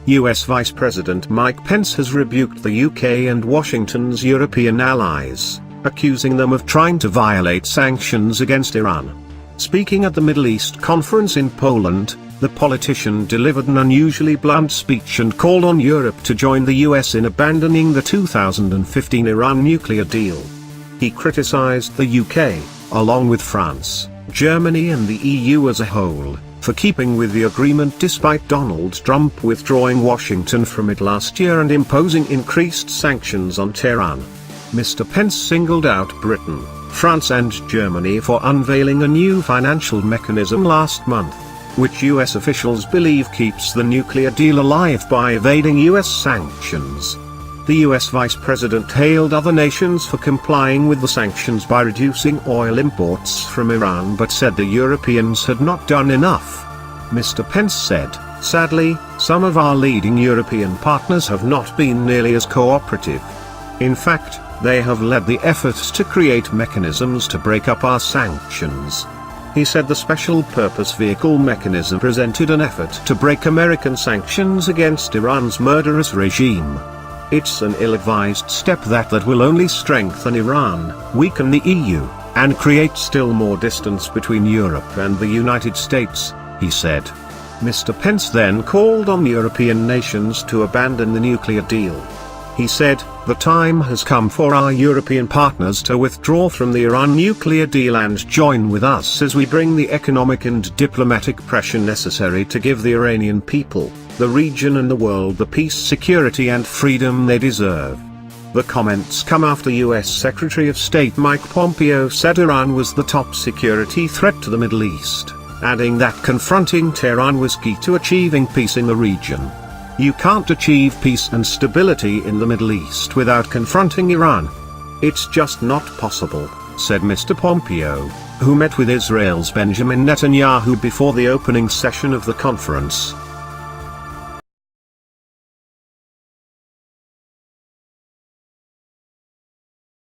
US Vice President Mike Pence has rebuked the UK and Washington's European allies, accusing them of trying to violate sanctions against Iran. Speaking at the Middle East conference in Poland, the politician delivered an unusually blunt speech and called on Europe to join the US in abandoning the 2015 Iran nuclear deal. He criticized the UK, along with France, Germany and the EU as a whole, for keeping with the agreement despite Donald Trump withdrawing Washington from it last year and imposing increased sanctions on Tehran. Mr. Pence singled out Britain, France and Germany for unveiling a new financial mechanism last month, which US officials believe keeps the nuclear deal alive by evading US sanctions. The US Vice President hailed other nations for complying with the sanctions by reducing oil imports from Iran but said the Europeans had not done enough. Mr. Pence said, "Sadly, some of our leading European partners have not been nearly as cooperative. In fact, they have led the efforts to create mechanisms to break up our sanctions." He said the Special Purpose Vehicle mechanism presented an effort to break American sanctions against Iran's murderous regime. "It's an ill-advised step that will only strengthen Iran, weaken the EU, and create still more distance between Europe and the United States," he said. Mr. Pence then called on European nations to abandon the nuclear deal. He said, "The time has come for our European partners to withdraw from the Iran nuclear deal and join with us as we bring the economic and diplomatic pressure necessary to give the Iranian people, the region and the world the peace, security and freedom they deserve." The comments come after US Secretary of State Mike Pompeo said Iran was the top security threat to the Middle East, adding that confronting Tehran was key to achieving peace in the region. "You can't achieve peace and stability in the Middle East without confronting Iran. It's just not possible," said Mr. Pompeo, who met with Israel's Benjamin Netanyahu before the opening session of the conference.